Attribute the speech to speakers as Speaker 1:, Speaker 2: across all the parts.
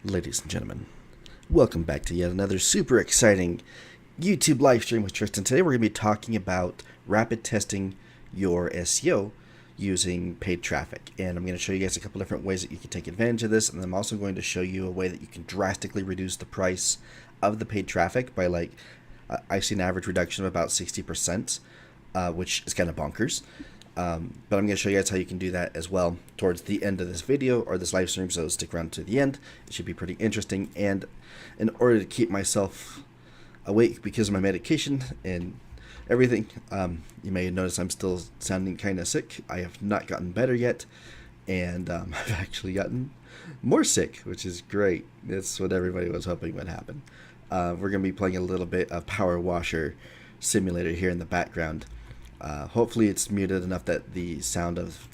Speaker 1: Ladies and gentlemen, welcome back to yet another super exciting YouTube live stream with Triston. Today we're going to be talking about rapid testing your SEO using paid traffic. And I'm going to show you guys a couple different ways that you can take advantage of this. And I'm also going to show you a way that you can drastically reduce the price of the paid traffic by I've seen an average reduction of about 60%, which is kind of bonkers. But I'm going to show you guys how you can do that as well towards the end of this video or this live stream, so stick around to the end. It should be pretty interesting. And in order to keep myself awake because of my medication and everything, you may notice I'm still sounding kind of sick. I have not gotten better yet, and I've actually gotten more sick, which is great. That's what everybody was hoping would happen. We're going to be playing a little bit of Power Washer Simulator here in the background. Hopefully it's muted enough that the sound of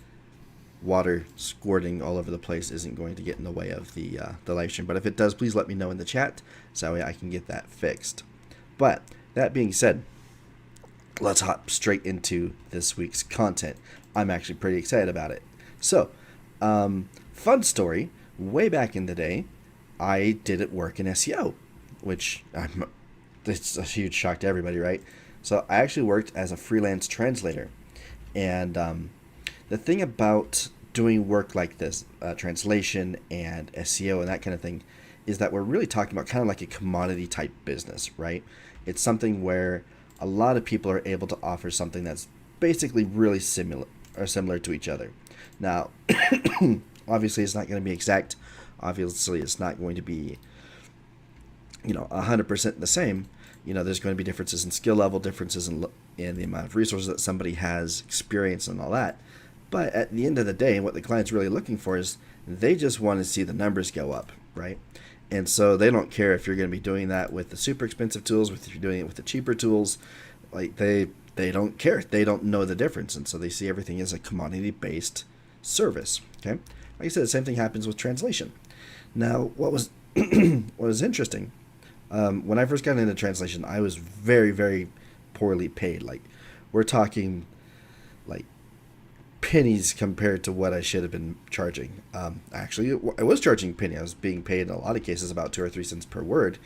Speaker 1: water squirting all over the place isn't going to get in the way of the live stream. But if it does, please let me know in the chat so that way I can get that fixed. But that being said, let's hop straight into this week's content. I'm actually pretty excited about it. So, fun story. Way back in the day, I didn't work in SEO, which it's a huge shock to everybody, right? So I actually worked as a freelance translator. And the thing about doing work like this, translation and SEO and that kind of thing, is that we're really talking about kind of like a commodity type business, right? It's something where a lot of people are able to offer something that's basically really similar to each other. Now, obviously it's not going to be exact. Obviously it's not going to be, 100% the same. There's going to be differences in skill level, differences in the amount of resources that somebody has, experience, and all that. But at the end of the day, what the client's really looking for is they just want to see the numbers go up, right? And so they don't care if you're going to be doing that with the super expensive tools, if you're doing it with the cheaper tools. They don't care. They don't know the difference. And so they see everything as a commodity-based service, okay? Like I said, the same thing happens with translation. Now, what was interesting, when I first got into translation, I was very, very poorly paid. We're talking pennies compared to what I should have been charging. Actually, I was charging penny. I was being paid in a lot of cases about 2 or 3 cents per word,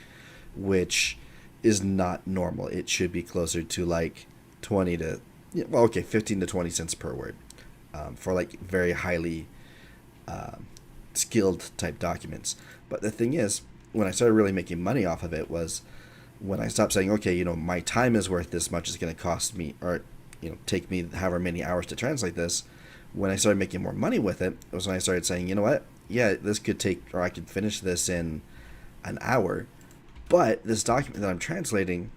Speaker 1: which is not normal. It should be closer to 15 to 20 cents per word for very highly skilled type documents. But the thing is, when I started really making money off of it was when I stopped saying, okay, my time is worth this much, it's going to cost me, or, take me however many hours to translate this. When I started making more money with it, was when I started saying, you know what, yeah, this could take, or I could finish this in an hour, but this document that I'm translating,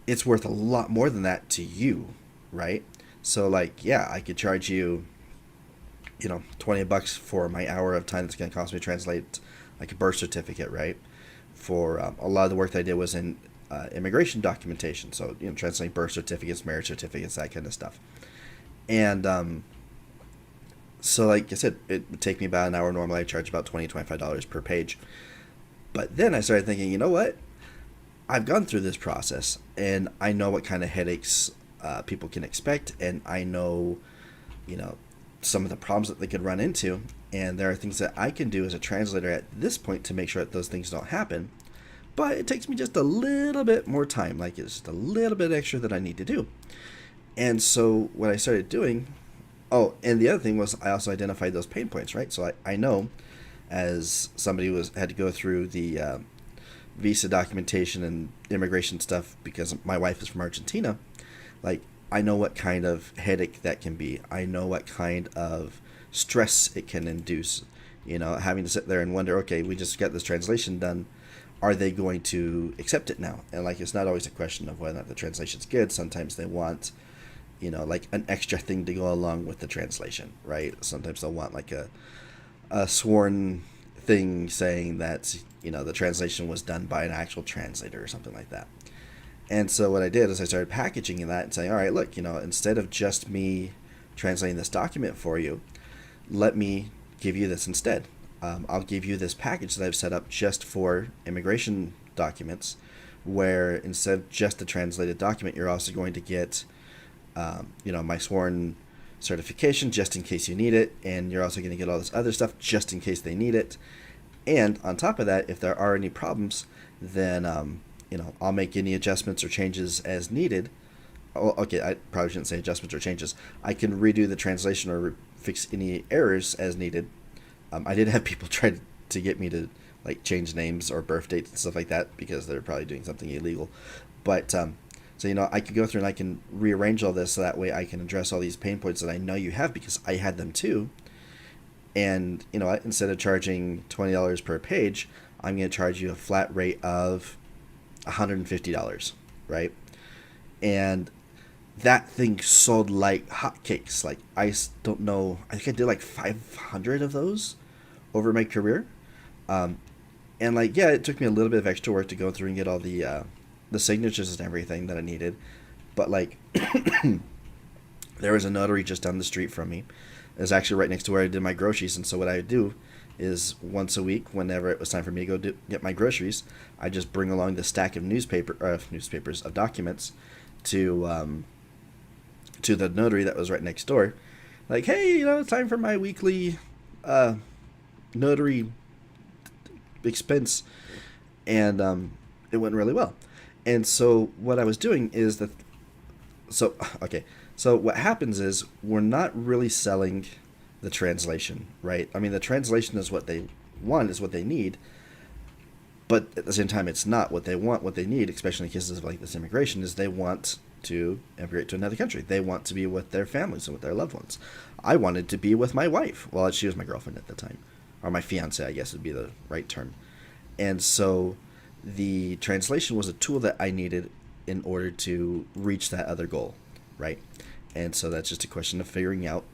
Speaker 1: it's worth a lot more than that to you, right? So yeah, I could charge you, $20 for my hour of time that's going to cost me to translate a birth certificate, right? For a lot of the work that I did was in immigration documentation, so translating birth certificates, marriage certificates, that kind of stuff. And so like I said, it would take me about an hour. Normally I charge about $20-$25 per page. But then I started thinking, you know what? I've gone through this process, and I know what kind of headaches people can expect, and I know, some of the problems that they could run into. And there are things that I can do as a translator at this point to make sure that those things don't happen. But it takes me just a little bit more time. It's just a little bit extra that I need to do. And so what I started doing, and the other thing was I also identified those pain points, right? So I know, as somebody had to go through the visa documentation and immigration stuff because my wife is from Argentina, I know what kind of headache that can be. I know what kind of stress it can induce, having to sit there and wonder, okay, we just got this translation done. Are they going to accept it now? And it's not always a question of whether or not the translation's good. Sometimes they want, an extra thing to go along with the translation, right? Sometimes they'll want a sworn thing saying that, the translation was done by an actual translator or something like that. And so what I did is I started packaging that and saying, all right, look, instead of just me translating this document for you, let me give you this instead. I'll give you this package that I've set up just for immigration documents, where instead of just a translated document, you're also going to get, my sworn certification just in case you need it, and you're also going to get all this other stuff just in case they need it. And on top of that, if there are any problems, then I'll make any adjustments or changes as needed. Oh, okay, I probably shouldn't say adjustments or changes. I can redo the translation or fix any errors as needed. I did have people try to get me to like change names or birth dates and stuff like that because they're probably doing something illegal. But so I can go through and I can rearrange all this so that way I can address all these pain points that I know you have because I had them too. And instead of charging $20 per page, I'm going to charge you a flat rate of $150, right? And that thing sold like hotcakes. Like I don't know, I think I did like 500 of those over my career. And like, yeah, it took me a little bit of extra work to go through and get all the signatures and everything that I needed. But like, there was a notary just down the street from me. It was actually right next to where I did my groceries. And so what I would do is once a week, whenever it was time for me to go get my groceries, I just bring along the stack of of documents to the notary that was right next door. Like, hey, it's time for my weekly notary expense. And it went really well. And so what I was doing is so what happens is we're not really selling the translation, right? I mean, the translation is what they want, is what they need. But at the same time, it's not what they want. What they need, especially in cases of like this immigration, is they want to immigrate to another country. They want to be with their families and with their loved ones. I wanted to be with my wife. Well, she was my girlfriend at the time. Or my fiance, I guess would be the right term. And so the translation was a tool that I needed in order to reach that other goal, right? And so that's just a question of figuring out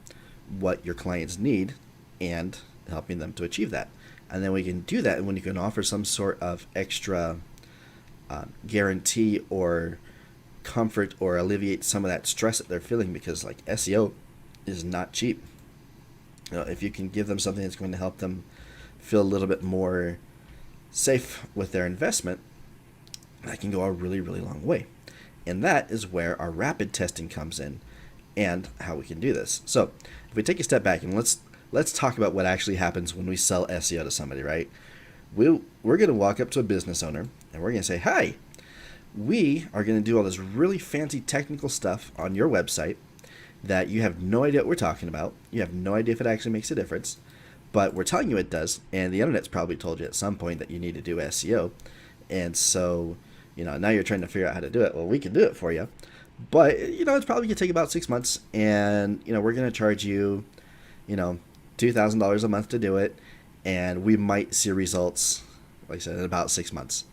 Speaker 1: what your clients need and helping them to achieve that. And then we can do that, and when you can offer some sort of extra guarantee or comfort or alleviate some of that stress that they're feeling, because like SEO is not cheap. If you can give them something that's going to help them feel a little bit more safe with their investment, that can go a really, really long way. And that is where our rapid testing comes in and how we can do this. So if we take a step back and let's talk about what actually happens when we sell SEO to somebody, right? We're going to walk up to a business owner and we're going to say, hi, we are going to do all this really fancy technical stuff on your website that you have no idea what we're talking about. You have no idea if it actually makes a difference, but we're telling you it does. And the internet's probably told you at some point that you need to do SEO. And so, now you're trying to figure out how to do it. Well, we can do it for you, but it's probably going to take about 6 months, and we're going to charge you, $2,000 a month to do it, and we might see results, like I said, in about 6 months.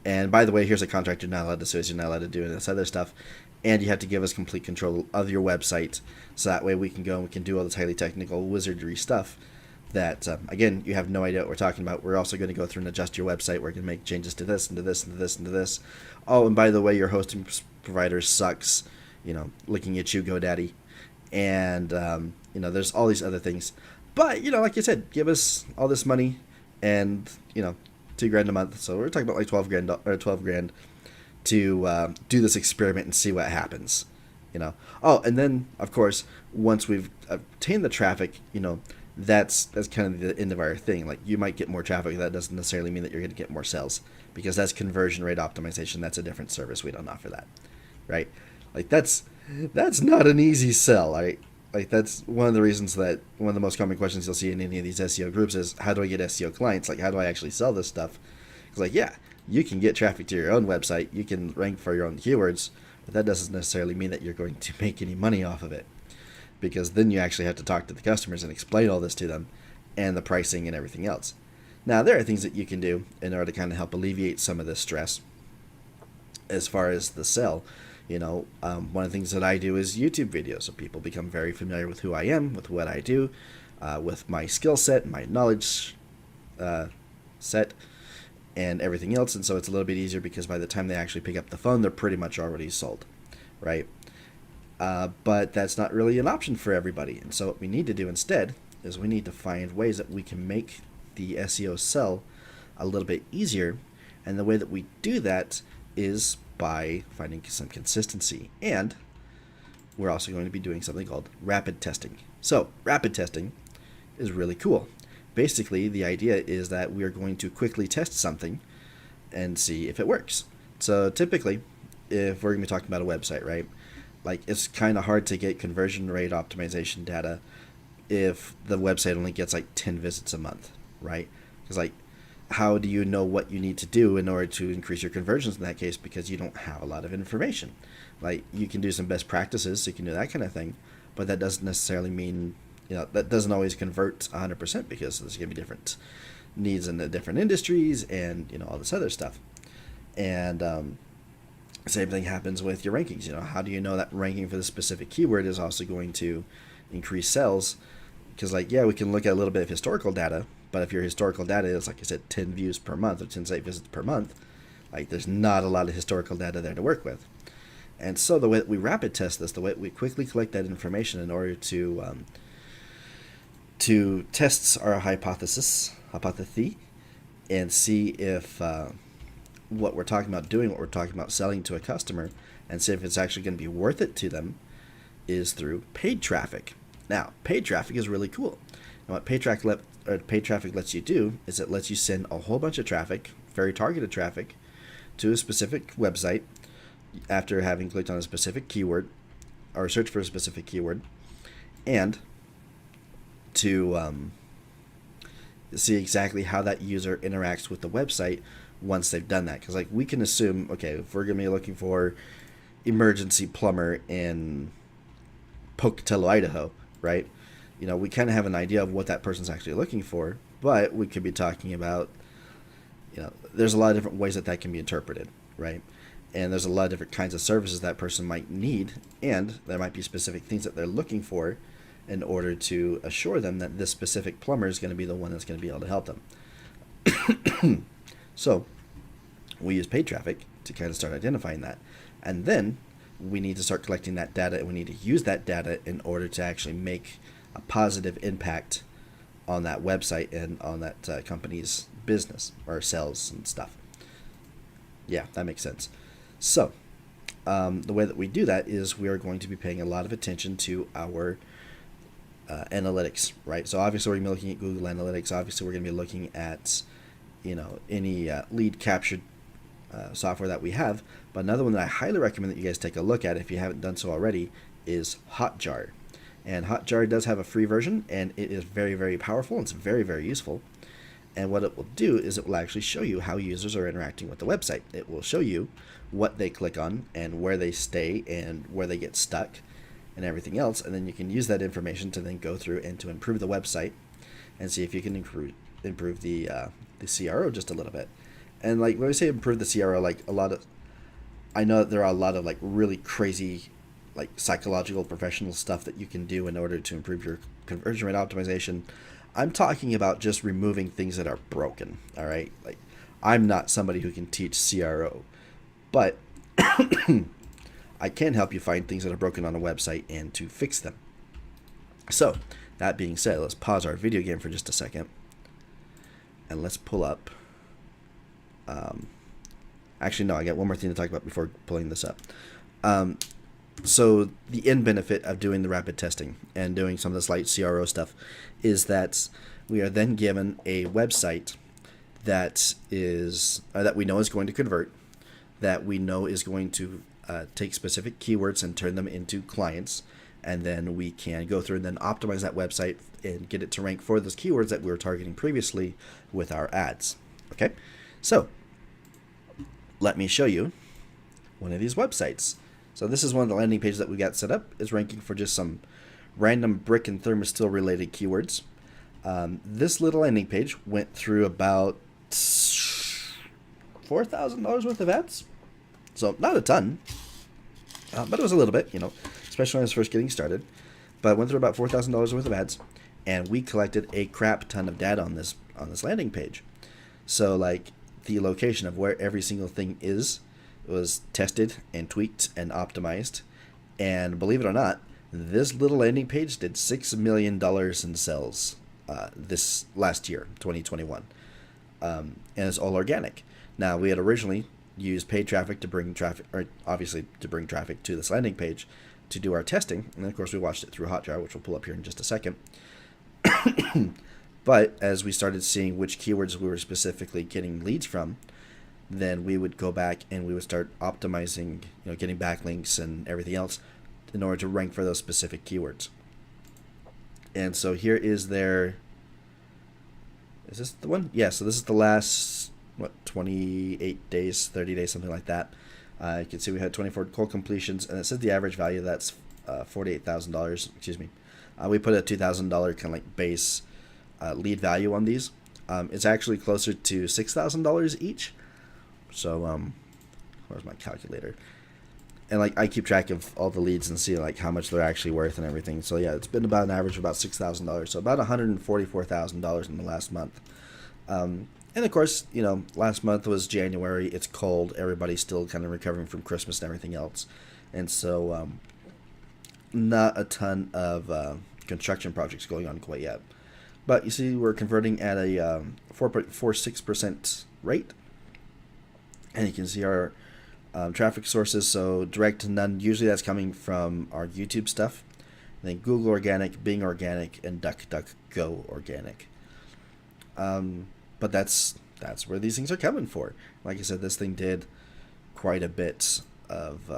Speaker 1: And by the way, here's a contract you're not allowed to sue, you're not allowed to do this other stuff, and you have to give us complete control of your website, so that way we can go and we can do all this highly technical wizardry stuff that, again, you have no idea what we're talking about. We're also going to go through and adjust your website. We're going to make changes to this and to this and to this and to this. Oh, and by the way, your hosting provider sucks, looking at you, GoDaddy. And, there's all these other things. But, like you said, give us all this money and, $2,000 a month. So we're talking about like $12,000 to do this experiment and see what happens, Oh, and then, of course, once we've obtained the traffic, that's kind of the end of our thing. Like, you might get more traffic. That doesn't necessarily mean that you're going to get more sales, because that's conversion rate optimization. That's a different service. We don't offer that, right? Like, that's not an easy sell, right? Like, that's one of the reasons that one of the most common questions you'll see in any of these SEO groups is, how do I get SEO clients? Like, how do I actually sell this stuff? Because, like, yeah, you can get traffic to your own website. You can rank for your own keywords, but that doesn't necessarily mean that you're going to make any money off of it, because then you actually have to talk to the customers and explain all this to them and the pricing and everything else. Now, there are things that you can do in order to kind of help alleviate some of this stress as far as the sell. One of the things that I do is YouTube videos, so people become very familiar with who I am, with what I do, with my skill set, my knowledge set, and everything else. And so it's a little bit easier, because by the time they actually pick up the phone, they're pretty much already sold, right? But that's not really an option for everybody. And so what we need to do instead is we need to find ways that we can make the SEO sell a little bit easier. And the way that we do that is by finding some consistency. And we're also going to be doing something called rapid testing. So rapid testing is really cool. Basically, the idea is that we are going to quickly test something and see if it works. So typically, if we're going to be talking about a website, right? Like, it's kind of hard to get conversion rate optimization data if the website only gets like 10 visits a month, right? Because like, how do you know what you need to do in order to increase your conversions in that case? Because you don't have a lot of information. Like, you can do some best practices, so you can do that kind of thing, but that doesn't necessarily mean, that doesn't always convert 100% because there's going to be different needs in the different industries and, all this other stuff. And same thing happens with your rankings. How do you know that ranking for the specific keyword is also going to increase sales? Because we can look at a little bit of historical data, but if your historical data is, like I said, 10 views per month or 10 site visits per month, there's not a lot of historical data there to work with. And so the way that we rapid test this, the way that we quickly collect that information in order to test our hypothesis, and see if what we're talking about doing, what we're talking about selling to a customer, and see if it's actually going to be worth it to them, is through paid traffic. Now, paid traffic is really cool. And what paid traffic lets you do is it lets you send a whole bunch of traffic, very targeted traffic, to a specific website after having clicked on a specific keyword or search for a specific keyword, and to see exactly how that user interacts with the website once they've done that. Because we can assume, okay, if we're going to be looking for emergency plumber in Pocatello, Idaho, right? We kind of have an idea of what that person's actually looking for, but we could be talking about, there's a lot of different ways that can be interpreted, right? And there's a lot of different kinds of services that person might need, and there might be specific things that they're looking for in order to assure them that this specific plumber is going to be the one that's going to be able to help them. So we use paid traffic to kind of start identifying that. And then we need to start collecting that data, and we need to use that data in order to actually make a positive impact on that website and on that company's business or sales and stuff. Yeah, that makes sense. So the way that we do that is we are going to be paying a lot of attention to our analytics, right? So obviously we're going to be looking at Google Analytics. Obviously we're going to be looking at, any lead captured software that we have. But another one that I highly recommend that you guys take a look at if you haven't done so already is Hotjar. And Hotjar does have a free version, and it is very, very powerful. It's very, very useful. And what it will do is it will actually show you how users are interacting with the website. It will show you what they click on and where they stay and where they get stuck and everything else. And then you can use that information to then go through and to improve the website and see if you can improve the CRO just a little bit. And when we say improve the CRO, I know that there are a lot of really crazy psychological professional stuff that you can do in order to improve your conversion rate optimization. I'm talking about just removing things that are broken. All right, I'm not somebody who can teach CRO, but I can help you find things that are broken on a website and to fix them. So that being said, let's pause our video game for just a second and let's pull up. Actually, no, I got one more thing to talk about before pulling this up. So the end benefit of doing the rapid testing and doing some of this light CRO stuff is that we are then given a website that is that we know is going to convert, that we know is going to take specific keywords and turn them into clients, and then we can go through and then optimize that website and get it to rank for those keywords that we were targeting previously with our ads. Okay, so let me show you one of these websites. So this is one of the landing pages that we got set up. Is ranking for just some random brick and thermosteel related keywords. This little landing page went through about $4,000 worth of ads. So not a ton, but it was a little bit, especially when I was first getting started. But it went through about $4,000 worth of ads, and we collected a crap ton of data on this landing page. So the location of where every single thing is was tested and tweaked and optimized, and believe it or not, this little landing page did $6 million in sales this last year, 2021, and it's all organic. Now, we had originally used paid traffic to bring traffic, or obviously to bring traffic to this landing page to do our testing. And of course, we watched it through Hotjar, which we'll pull up here in just a second. But as we started seeing which keywords we were specifically getting leads from, then we would go back and we would start optimizing, getting backlinks and everything else in order to rank for those specific keywords. And so here is their, is this the one? Yeah, so this is the last, 28 days, 30 days, something like that. You can see we had 24 cold completions, and it says the average value, that's $48,000, excuse me. We put a $2,000 kind of like base lead value on these. It's actually closer to $6,000 each. So, where's my calculator? And like I keep track of all the leads and see like how much they're actually worth and everything. So yeah, it's been about an average of about $6,000. So about $144,000 in the last month. And of course, last month was January. It's cold. Everybody's still kind of recovering from Christmas and everything else. And so, not a ton of construction projects going on quite yet. But you see, we're converting at a 4.46% rate. And you can see our traffic sources. So direct to none, usually that's coming from our YouTube stuff. And then Google Organic, Bing Organic, and DuckDuckGo Organic. But that's where these things are coming for. Like I said, this thing did quite a bit of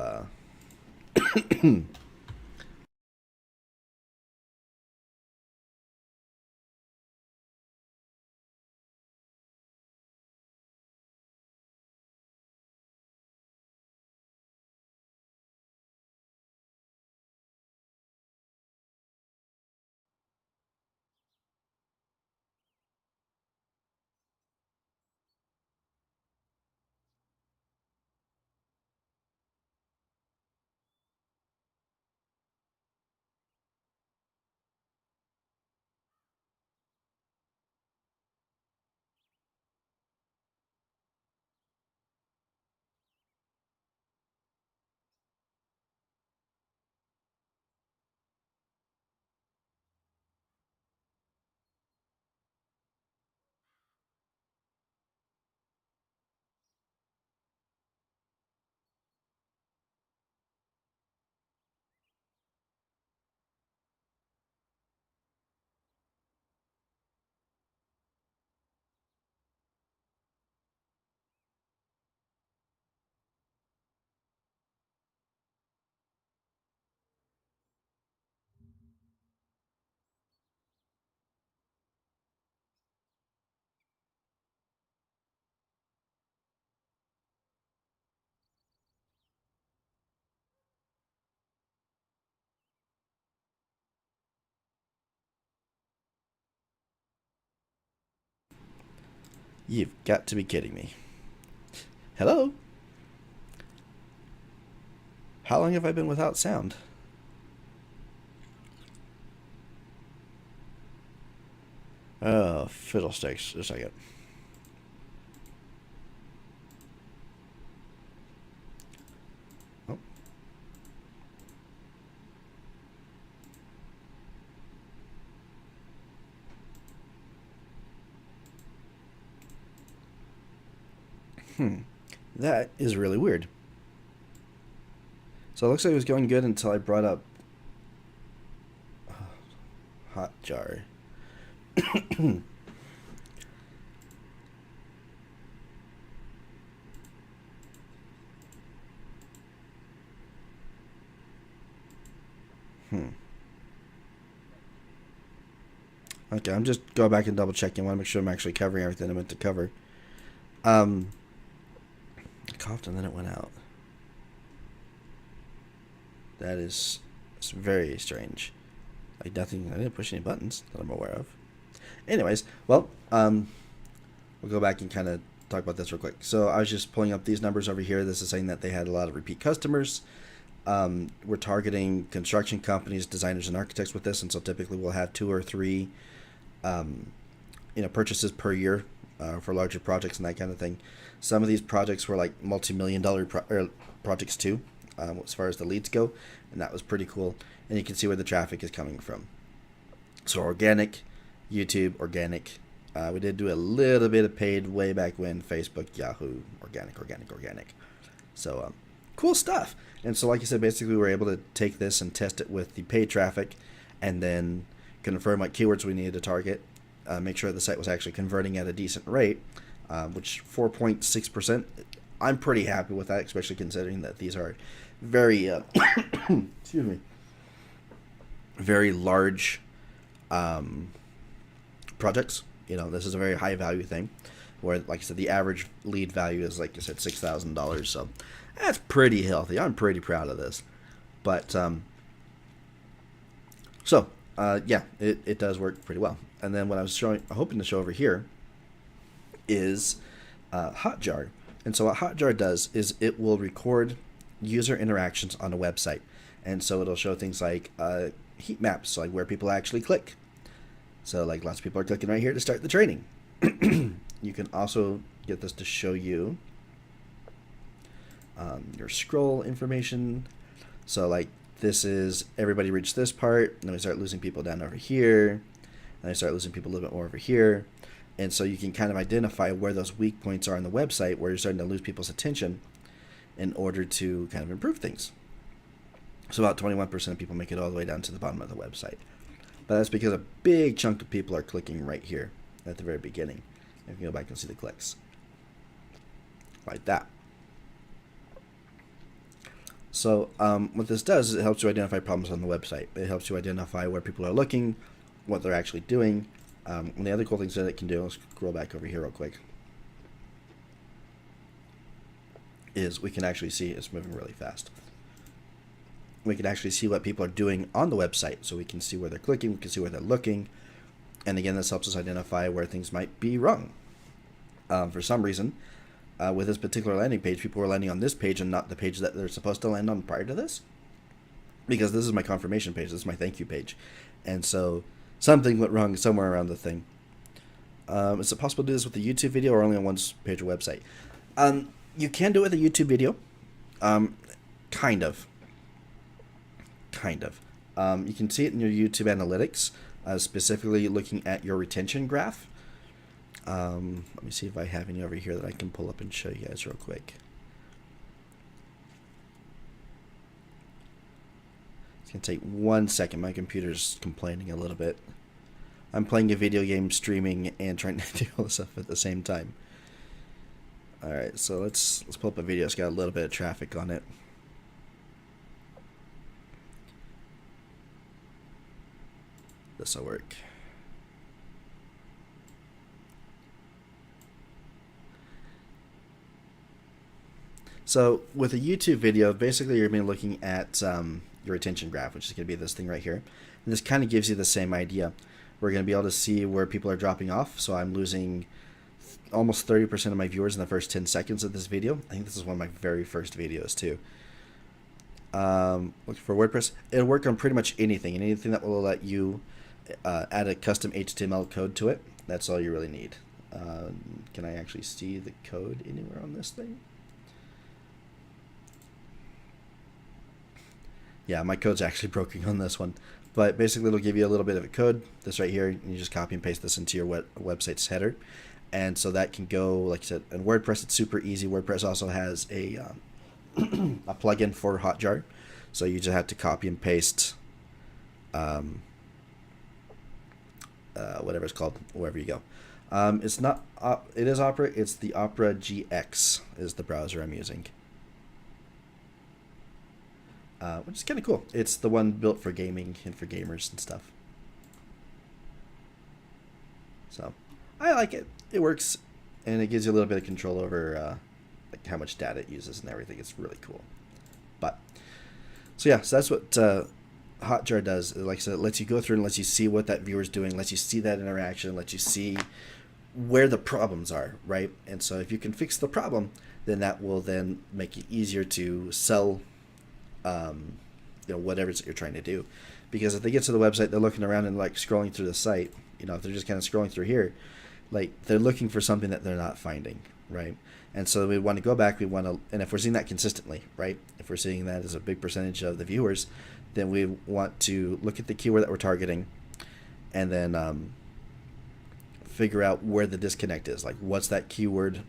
Speaker 1: You've got to be kidding me. Hello? How long have I been without sound? Oh, fiddlesticks. Just a second. Oh. That is really weird. So it looks like it was going good until I brought up Hotjar. Okay, I'm just going back and double checking. I want to make sure I'm actually covering everything I meant to cover. I coughed and then it went out. That is, it's very strange. Like nothing, I didn't push any buttons that I'm aware of. Anyways, well, we'll go back and kind of talk about this real quick. So I was just pulling up these numbers over here. This is saying that they had a lot of repeat customers. We're targeting construction companies, designers, and architects with this, and so typically we'll have 2 or 3, purchases per year for larger projects and that kind of thing. Some of these projects were like multi-million-dollar projects too, as far as the leads go, and that was pretty cool. And you can see where the traffic is coming from. So organic, YouTube, organic. We did do a little bit of paid way back when, Facebook, Yahoo, organic. So Cool stuff. And so, like I said, basically we're able to take this and test it with the paid traffic, and then confirm what keywords we needed to target, make sure the site was actually converting at a decent rate, which 4.6%. I'm pretty happy with that, especially considering that these are very, excuse me, very large projects. This is a very high value thing, where, like I said, the average lead value is, like I said, $6,000. So that's pretty healthy. I'm pretty proud of this. But yeah, it does work pretty well. And then what I was hoping to show over here is Hotjar. And so what Hotjar does is it will record user interactions on a website. And so it'll show things like heat maps, so like where people actually click. So like lots of people are clicking right here to start the training. You can also get this to show you your scroll information. So like this is everybody reached this part, and then we start losing people down over here, and then we start losing people a little bit more over here. And so you can kind of identify where those weak points are on the website, where you're starting to lose people's attention, in order to kind of improve things. So about 21% of people make it all the way down to the bottom of the website. But that's because a big chunk of people are clicking right here at the very beginning. You can go back and see the clicks. Like that. So what this does is it helps you identify problems on the website. It helps you identify where people are looking, what they're actually doing. One of the other cool things that it can do, let's scroll back over here real quick, is we can actually see, it's moving really fast. We can actually see what people are doing on the website. So we can see where they're clicking, we can see where they're looking. And again, this helps us identify where things might be wrong. For some reason, with this particular landing page, people were landing on this page and not the page that they're supposed to land on prior to this. Because this is my confirmation page, this is my thank you page. And so something went wrong somewhere around the thing. Is it possible to do this with a YouTube video or only on one page or website? You can do it with a YouTube video. Kind of. You can see it in your YouTube analytics, specifically looking at your retention graph. Let me see if I have any over here that I can pull up and show you guys real quick. It's going to take 1 second. My computer's complaining a little bit. I'm playing a video game, streaming, and trying to do all this stuff at the same time. Alright, so let's pull up a video. It's got a little bit of traffic on it. This will work. So with a YouTube video, basically you're going to be looking at your retention graph, which is going to be this thing right here. And this kind of gives you the same idea. We're going to be able to see where people are dropping off. So I'm losing almost 30% of my viewers in the first 10 seconds of this video. I think this is one of my very first videos too. Looking for WordPress. It'll work on pretty much anything, and anything that will let you add a custom HTML code to it. That's all you really need. Can I actually see the code anywhere on this thing? Yeah, my code's actually broken on this one. But basically it'll give you a little bit of a code, this right here, and you just copy and paste this into your website's header. And so that can go, like I said, in WordPress it's super easy. WordPress also has a a plugin for Hotjar. So you just have to copy and paste whatever it's called, wherever you go. It's not, it is Opera, it's the Opera GX is the browser I'm using. Which is kind of cool. It's the one built for gaming and for gamers and stuff. So I like it. It works, and it gives you a little bit of control over like how much data it uses and everything. It's really cool. But so yeah, so that's what Hotjar does. Like I said, it lets you go through and lets you see what that viewer's doing, lets you see that interaction, lets you see where the problems are, right? And so if you can fix the problem, then that will then make it easier to sell whatever it is that you're trying to do. Because if they get to the website, they're looking around and like scrolling through the site, if they're just kind of scrolling through here, like they're looking for something that they're not finding, right? And so we want to go back, and if we're seeing that consistently, right? If we're seeing that as a big percentage of the viewers, then we want to look at the keyword that we're targeting, and then figure out where the disconnect is. Like, what's that keyword,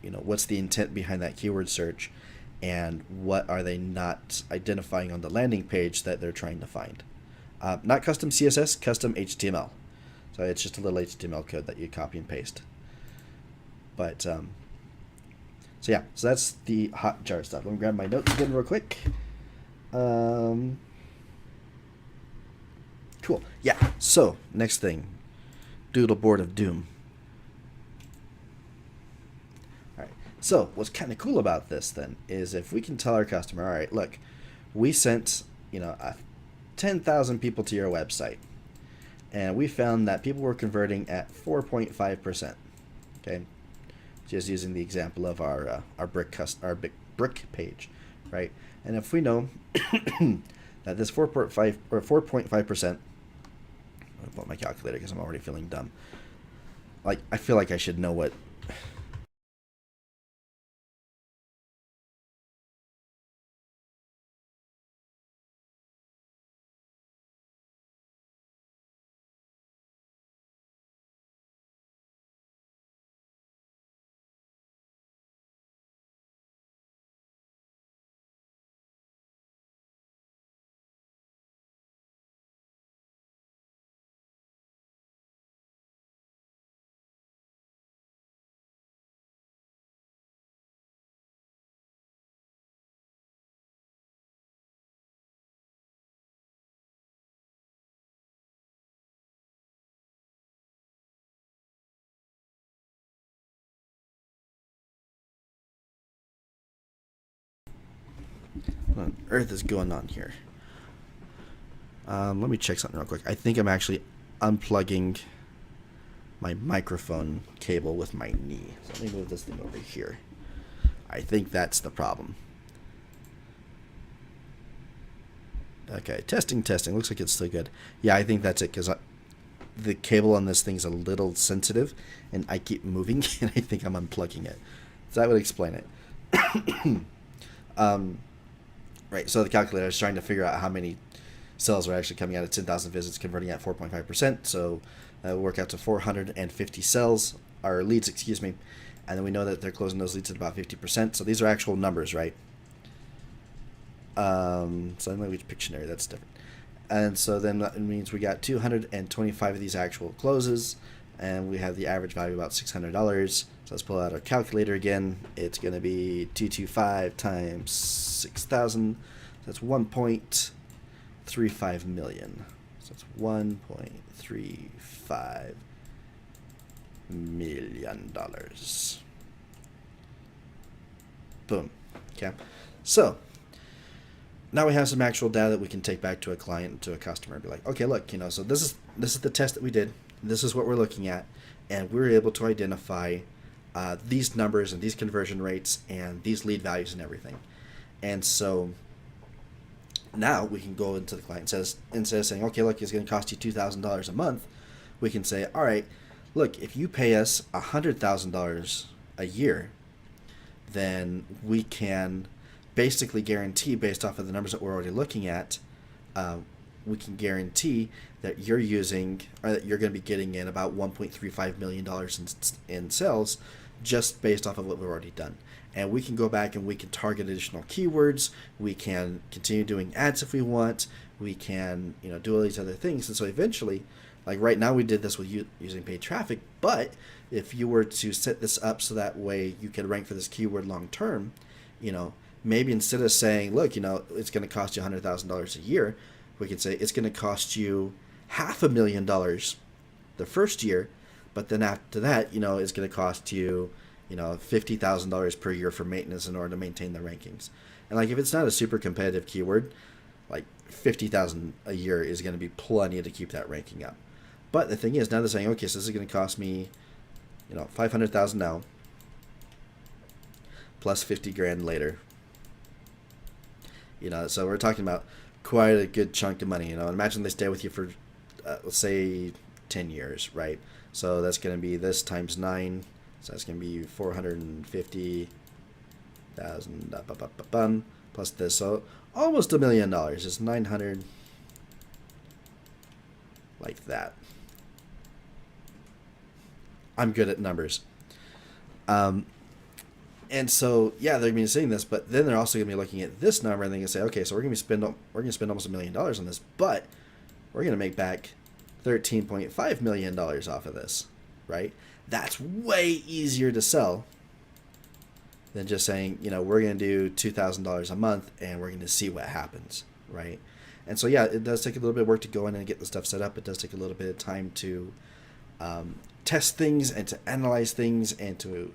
Speaker 1: what's the intent behind that keyword search, and what are they not identifying on the landing page that they're trying to find. Not custom CSS, custom HTML. So it's just a little HTML code that you copy and paste. But so yeah, so that's the Hotjar stuff. Let me grab my notes again real quick. Cool. Yeah. So next thing, doodle board of doom. All right. So what's kind of cool about this then is if we can tell our customer, all right, look, we sent 10,000 people to your website, and we found that people were converting at 4.5%. Okay, just using the example of our big brick page, right? And if we know that this 4.5 or 4.5%, I'll put my calculator because I'm already feeling dumb. Like I feel like I should know what. What on earth is going on here? Let me check something real quick. I think I'm actually unplugging my microphone cable with my knee. So let me move this thing over here. I think that's the problem. Okay, testing. Looks like it's still good. Yeah, I think that's it because the cable on this thing's a little sensitive, and I keep moving, and I think I'm unplugging it. So that would explain it. Right, so the calculator is trying to figure out how many cells are actually coming out of 10,000 visits, converting at 4.5%. So that will work out to 450 cells, or leads, excuse me. And then we know that they're closing those leads at about 50%. So these are actual numbers, right? So language Pictionary, that's different. And so then that means we got 225 of these actual closes, and we have the average value about $600. So let's pull out our calculator again. It's going to be 225 times 6,000. That's 1.35 million. So it's $1.35 million. Boom. Okay. So now we have some actual data that we can take back to a client, to a customer, and be like, okay, look, so this is the test that we did. This is what we're looking at, and we were able to identify these numbers and these conversion rates and these lead values and everything. And so now we can go into the client and instead of saying, okay, look, it's going to cost you $2,000 a month, we can say, all right, look, if you pay us $100,000 a year, then we can basically guarantee, based off of the numbers that we're already looking at, we can guarantee that you're using, or that you're going to be getting in about $1.35 million in sales, just based off of what we've already done. And we can go back and we can target additional keywords. We can continue doing ads if we want. We can, do all these other things. And so eventually, like right now we did this with using paid traffic, but if you were to set this up so that way you could rank for this keyword long term, maybe instead of saying, look, it's going to cost you $100,000 a year, we could say it's going to cost you $500,000 the first year, but then after that, it's going to cost you, $50,000 per year for maintenance in order to maintain the rankings. And like if it's not a super competitive keyword, like $50,000 a year is going to be plenty to keep that ranking up. But the thing is, now they're saying, okay, so this is going to cost me, $500,000 now, plus $50,000 later. So we're talking about quite a good chunk of money. Imagine they stay with you for, let's say, 10 years, right? So that's going to be this times 9. So that's going to be 450,000 plus this. So almost $1 million. It's 900, like that. I'm good at numbers. And so, yeah, they're going to be seeing this, but then they're also going to be looking at this number and they're going to say, okay, so we're going to spend almost $1 million on this, but we're going to make back $13.5 million off of this, right? That's way easier to sell than just saying, we're going to do $2,000 a month and we're going to see what happens, right? And so, yeah, it does take a little bit of work to go in and get the stuff set up. It does take a little bit of time to test things and to analyze things and to,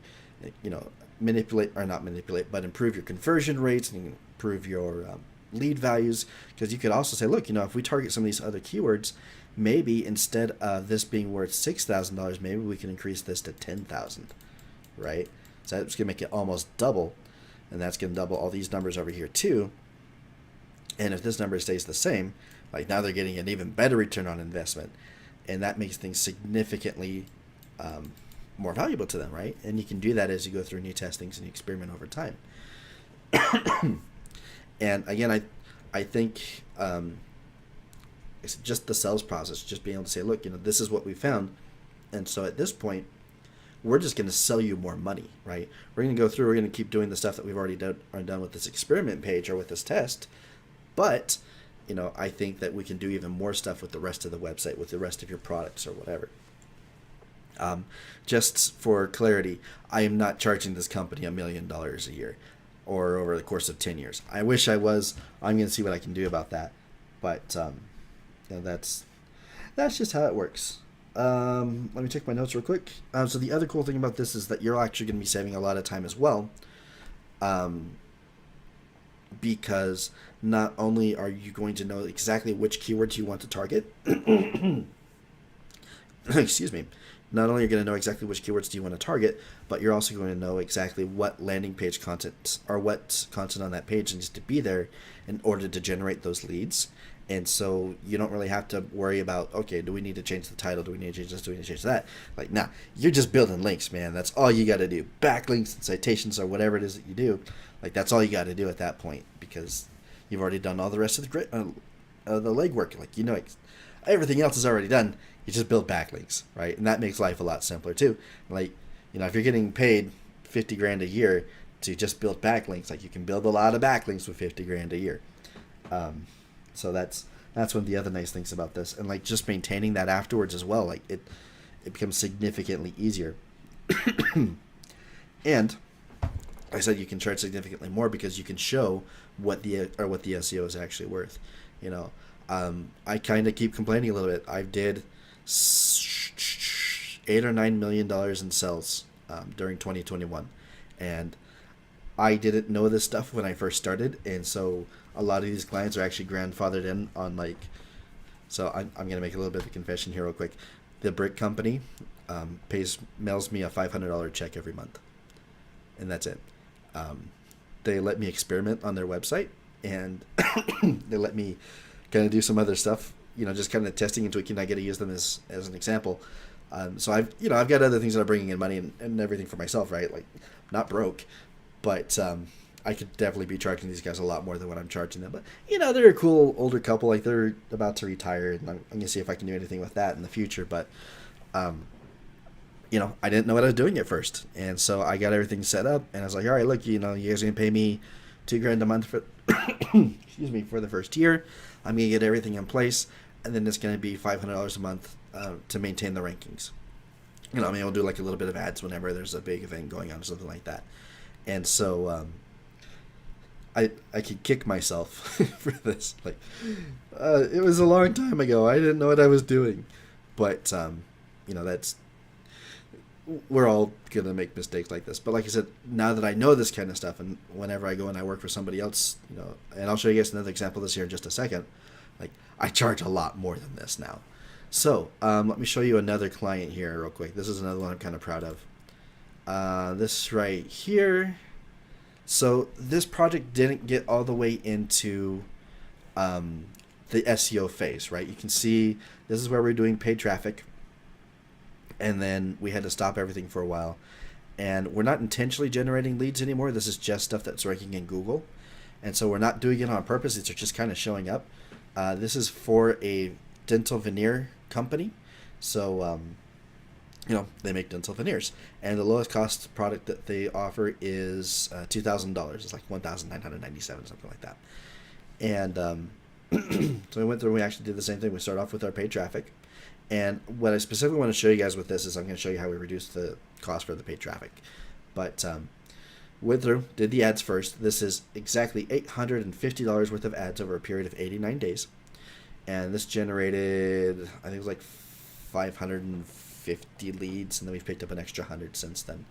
Speaker 1: not manipulate, but improve your conversion rates and improve your lead values. Because you could also say, look, if we target some of these other keywords, maybe instead of this being worth $6,000, maybe we can increase this to $10,000, right? So that's going to make it almost double, and that's going to double all these numbers over here too. And if this number stays the same, like now they're getting an even better return on investment, and that makes things significantly more valuable to them, right? And you can do that as you go through new testings and you experiment over time. And again, I think it's just the sales process, just being able to say, look, this is what we found, and so at this point, we're just going to sell you more money, right? We're going to go through, we're going to keep doing the stuff that we've already done with this experiment page or with this test, but I think that we can do even more stuff with the rest of the website, with the rest of your products or whatever. Just for clarity, I am not charging this company $1 million a year or over the course of 10 years. I wish I was. I'm going to see what I can do about that. But that's just how it works. Let me check my notes real quick. So the other cool thing about this is that you're actually going to be saving a lot of time as well. Because not only are you going to know exactly which keywords you want to target, excuse me, not only are you going to know exactly which keywords do you want to target, but you're also going to know exactly what landing page content or what content on that page needs to be there in order to generate those leads. And so you don't really have to worry about, okay, do we need to change the title? Do we need to change this? Do we need to change that? Like, nah, you're just building links, man. That's all you got to do. Backlinks and citations or whatever it is that you do. Like, that's all you got to do at that point, because you've already done all the rest of the legwork. Like, everything else is already done. You just build backlinks, right? And that makes life a lot simpler too. Like, if you're getting paid $50,000 a year to just build backlinks, like, you can build a lot of backlinks with $50,000 a year. So that's one of the other nice things about this, and like just maintaining that afterwards as well. Like it becomes significantly easier. And I said you can charge significantly more because you can show what the SEO is actually worth. I kind of keep complaining a little bit. I did $8 or $9 million in sales during 2021, and I didn't know this stuff when I first started, and so a lot of these clients are actually grandfathered in on so I'm going to make a little bit of a confession here real quick. The brick company mails me a $500 check every month, and that's it. They let me experiment on their website, and they let me kind of do some other stuff, just kind of testing and tweaking. I get to use them as an example. So I've got other things that are bringing in money and everything for myself, right? Like, not broke, but I could definitely be charging these guys a lot more than what I'm charging them. But, they're a cool older couple. Like, they're about to retire, and I'm going to see if I can do anything with that in the future. But, I didn't know what I was doing at first. And so I got everything set up, and I was like, all right, look, you guys are going to pay me $2,000 a month for, excuse me, for the first year. I'm going to get everything in place, and then it's going to be $500 a month to maintain the rankings. I'll do like a little bit of ads whenever there's a big event going on or something like that. And so I could kick myself for this. Like, it was a long time ago. I didn't know what I was doing. But, that's, we're all going to make mistakes like this. But like I said, now that I know this kind of stuff, and whenever I go and I work for somebody else, and I'll show you guys another example of this here in just a second, like, I charge a lot more than this now. So, let me show you another client here real quick. This is another one I'm kind of proud of. This right here. So this project didn't get all the way into the SEO phase, right? You can see this is where we're doing paid traffic, and then we had to stop everything for a while. And we're not intentionally generating leads anymore. This is just stuff that's ranking in Google. And so we're not doing it on purpose. It's just kind of showing up. This is for a dental veneer company. So they make dental veneers, and the lowest cost product that they offer is $2,000. It's like $1,997, something like that. And so we went through and we actually did the same thing. We start off with our paid traffic. And what I specifically want to show you guys with this is I'm going to show you how we reduce the cost for the paid traffic. But went through, did the ads first. This is exactly $850 worth of ads over a period of 89 days. And this generated, I think it was like 550 leads, and then we've picked up an extra 100 since then.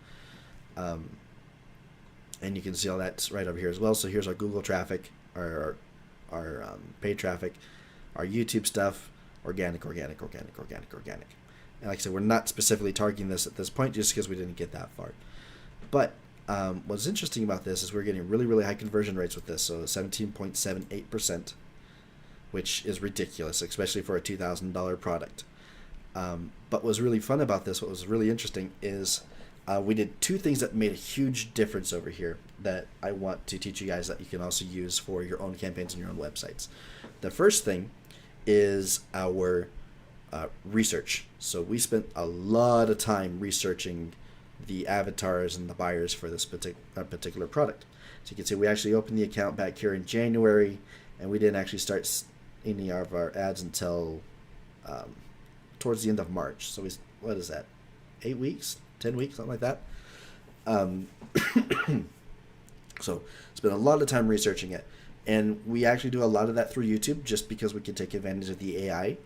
Speaker 1: And you can see all that's right over here as well. So here's our Google traffic, our paid traffic, our YouTube stuff, organic. And like I said, we're not specifically targeting this at this point just because we didn't get that far. But what's interesting about this is we're getting really, really high conversion rates with this. So 17.78%, which is ridiculous, especially for a $2,000 product. But what's really fun about this, what was really interesting, is we did two things that made a huge difference over here that I want to teach you guys that you can also use for your own campaigns and your own websites. The first thing is our research. So we spent a lot of time researching the avatars and the buyers for this particular product. So you can see we actually opened the account back here in January, and we didn't actually start any of our ads until towards the end of March. So what is that? 8 weeks? 10 weeks? Something like that. So spent a lot of time researching it. And we actually do a lot of that through YouTube just because we can take advantage of the AI.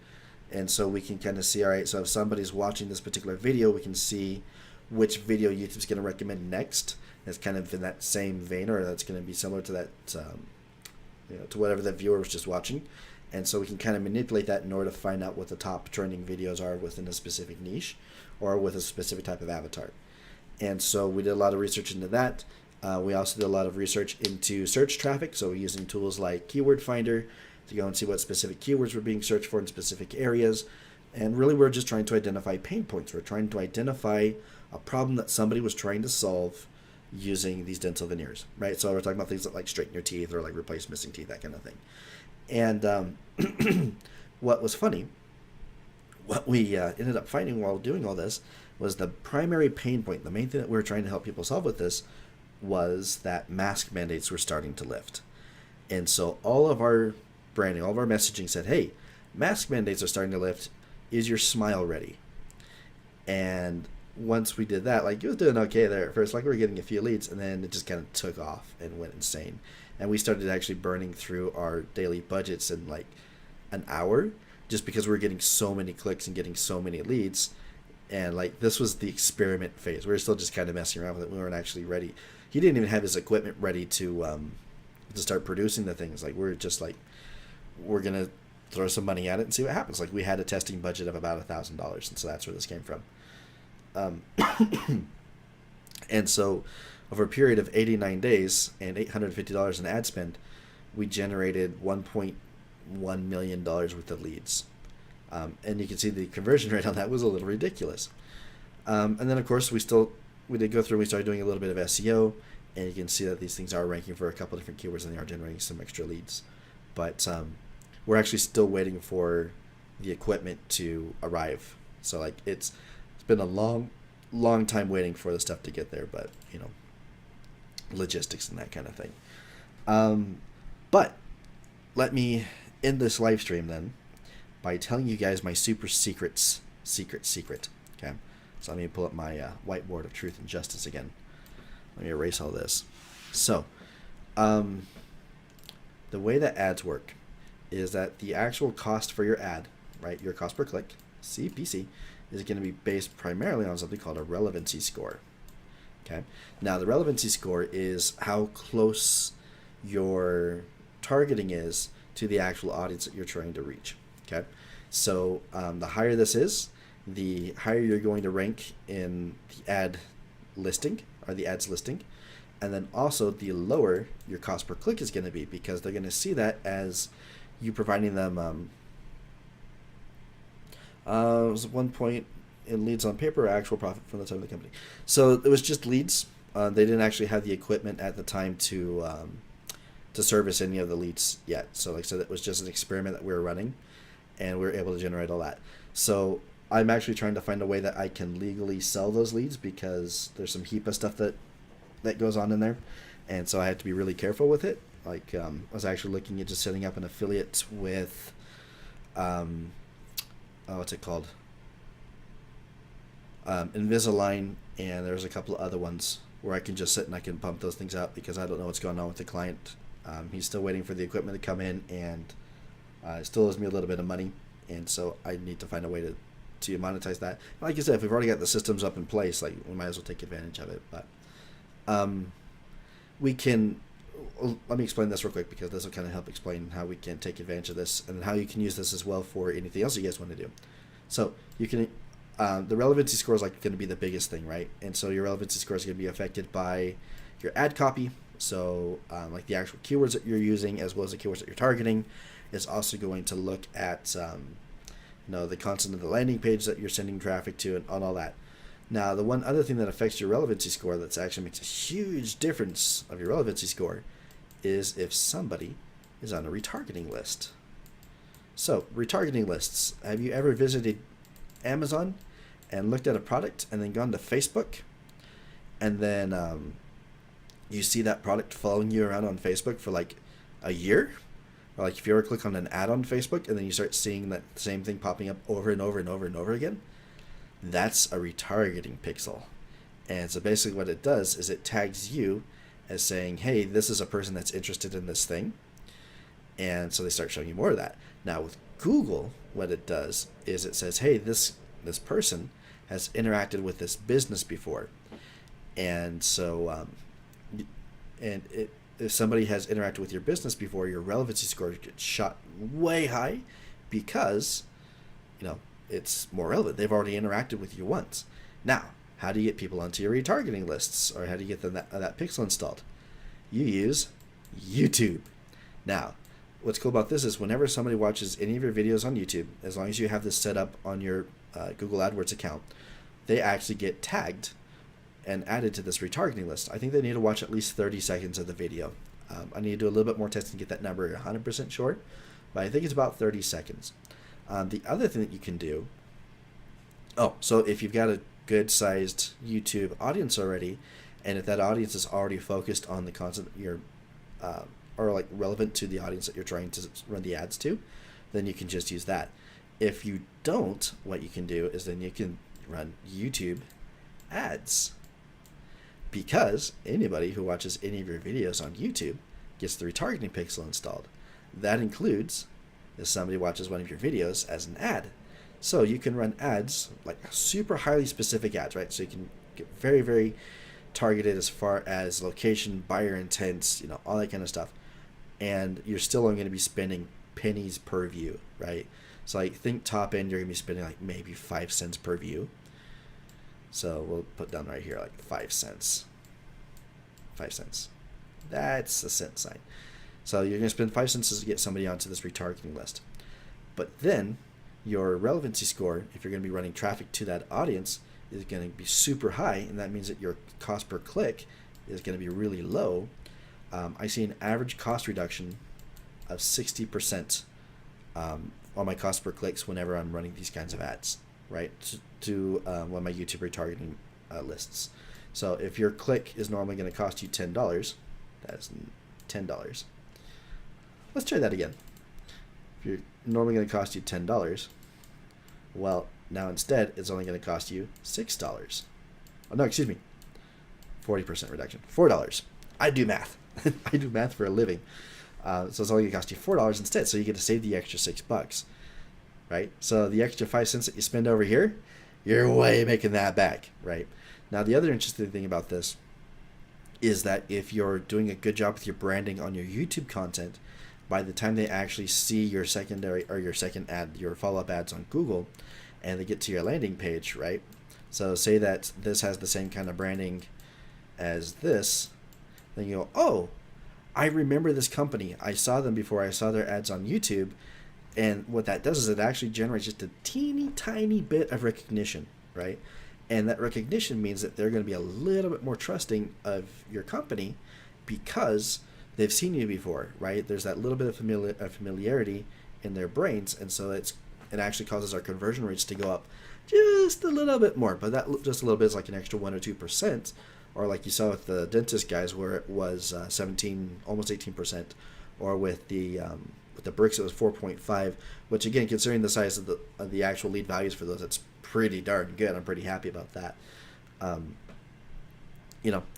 Speaker 1: And so we can kind of see, all right, so if somebody's watching this particular video, we can see which video YouTube's going to recommend next. That's kind of in that same vein, or that's going to be similar to that, to whatever the viewer was just watching. And so we can kind of manipulate that in order to find out what the top trending videos are within a specific niche or with a specific type of avatar. And so we did a lot of research into that. We also did a lot of research into search traffic. So we're using tools like Keyword Finder to go and see what specific keywords were being searched for in specific areas. And really, we're just trying to identify pain points. We're trying to identify a problem that somebody was trying to solve using these dental veneers, right? So we're talking about things that like straighten your teeth or like replace missing teeth, that kind of thing. And what was funny, what we ended up finding while doing all this was the primary pain point, the main thing that we were trying to help people solve with this was that mask mandates were starting to lift. And so all of our branding, all of our messaging said, hey, mask mandates are starting to lift. Is your smile ready? And once we did that, like it was doing okay there at first, like we were getting a few leads, and then it just kind of took off and went insane. And we started actually burning through our daily budgets in like an hour just because we were getting so many clicks and getting so many leads. And like this was the experiment phase. We were still just kind of messing around with it. We weren't actually ready. He didn't even have his equipment ready to start producing the things. Like we're just like, we're gonna throw some money at it and see what happens. Like we had a testing budget of about $1,000, and so that's where this came from. And so over a period of 89 days and $850 in ad spend, we generated $1.1 million worth of leads. And you can see the conversion rate on that was a little ridiculous. And then of course we did go through and we started doing a little bit of SEO, and you can see that these things are ranking for a couple different keywords and they are generating some extra leads. But we're actually still waiting for the equipment to arrive. So like it's been a long time waiting for the stuff to get there, but logistics and that kind of thing. But let me end this live stream then by telling you guys my super secret. Okay, so let me pull up my whiteboard of truth and justice again. Let me erase all this. So the way that ads work is that the actual cost for your ad, right, your cost per click, CPC, is going to be based primarily on something called a relevancy score. Okay. Now the relevancy score is how close your targeting is to the actual audience that you're trying to reach. Okay. So the higher this is, the higher you're going to rank in the ad listing or the ads listing. And then also the lower your cost per click is going to be, because they're going to see that as you providing them was 1 point in leads on paper, actual profit from the time of the company. So it was just leads. They didn't actually have the equipment at the time to service any of the leads yet. So like I said, it was just an experiment that we were running, and we were able to generate all that. So I'm actually trying to find a way that I can legally sell those leads, because there's some HIPAA stuff that goes on in there, and so I have to be really careful with it. Like, I was actually looking at just setting up an affiliate with, what's it called? Invisalign, and there's a couple of other ones where I can just sit and I can pump those things out, because I don't know what's going on with the client. He's still waiting for the equipment to come in, and it still owes me a little bit of money, and so I need to find a way to monetize that. Like I said, if we've already got the systems up in place, like, we might as well take advantage of it. But we can. Let me explain this real quick, because this will kind of help explain how we can take advantage of this and how you can use this as well for anything else you guys want to do. So you can. The relevancy score is like going to be the biggest thing, right? And so your relevancy score is going to be affected by your ad copy. So like the actual keywords that you're using, as well as the keywords that you're targeting. It's also going to look at the content of the landing page that you're sending traffic to, and all that. Now, the one other thing that affects your relevancy score that actually makes a huge difference of your relevancy score is if somebody is on a retargeting list. So, retargeting lists. Have you ever visited Amazon and looked at a product and then gone to Facebook, and then you see that product following you around on Facebook for like a year? Or like if you ever click on an ad on Facebook and then you start seeing that same thing popping up over and over and over and over again, that's a retargeting pixel. And so basically what it does is it tags you as saying, hey, this is a person that's interested in this thing. And so they start showing you more of that. Now with Google, what it does is it says, hey, this person has interacted with this business before. And so if somebody has interacted with your business before, your relevancy score gets shot way high, because it's more relevant. They've already interacted with you once. Now, how do you get people onto your retargeting lists, or how do you get them that pixel installed? You use YouTube. Now, what's cool about this is whenever somebody watches any of your videos on YouTube, as long as you have this set up on your Google AdWords account, they actually get tagged and added to this retargeting list. I think they need to watch at least 30 seconds of the video. I need to do a little bit more testing to get that number 100% short, but I think it's about 30 seconds. The other thing that you can do, so if you've got a good sized YouTube audience already, and if that audience is already focused on the content that you're, or like relevant to the audience that you're trying to run the ads to, then you can just use that. If you don't, what you can do is then you can run YouTube ads. Because anybody who watches any of your videos on YouTube gets the retargeting pixel installed. That includes if somebody watches one of your videos as an ad. So you can run ads, like super highly specific ads, right? So you can get very, very targeted as far as location, buyer intents, all that kind of stuff. And you're still only going to be spending pennies per view, right? So like think top end, you're going to be spending like maybe 5 cents per view. So we'll put down right here like 5 cents. 5 cents. That's a cent sign. So you're going to spend 5 cents to get somebody onto this retargeting list. But then your relevancy score, if you're going to be running traffic to that audience, is going to be super high, and that means that your cost per click is going to be really low. I see an average cost reduction of 60% on my cost per clicks whenever I'm running these kinds of ads, right, to one of my YouTube retargeting lists. So if your click is normally going to cost you $10, that's $10. Let's try that again. If you're normally going to cost you $10, well, now instead it's only going to cost you $6. Oh, no, excuse me. 40% reduction. $4. I do math. I do math for a living. So it's only going to cost you $4 instead. So you get to save the extra $6, right? So the extra 5 cents that you spend over here, you're way making that back, right? Now, the other interesting thing about this is that if you're doing a good job with your branding on your YouTube content, by the time they actually see your secondary or your second ad, your follow-up ads on Google, and they get to your landing page, right? So say that this has the same kind of branding as this, then you go, oh, I remember this company. I saw them before I saw their ads on YouTube. And what that does is it actually generates just a teeny tiny bit of recognition, right? And that recognition means that they're going to be a little bit more trusting of your company because they've seen you before, right? There's that little bit of familiarity in their brains, and so it's it actually causes our conversion rates to go up just a little bit more. But that just a little bit is like an extra 1 or 2%, or like you saw with the dentist guys where it was 17, almost 18%, or with the bricks it was 4.5, which again, considering the size of the actual lead values for those, it's pretty darn good. I'm pretty happy about that.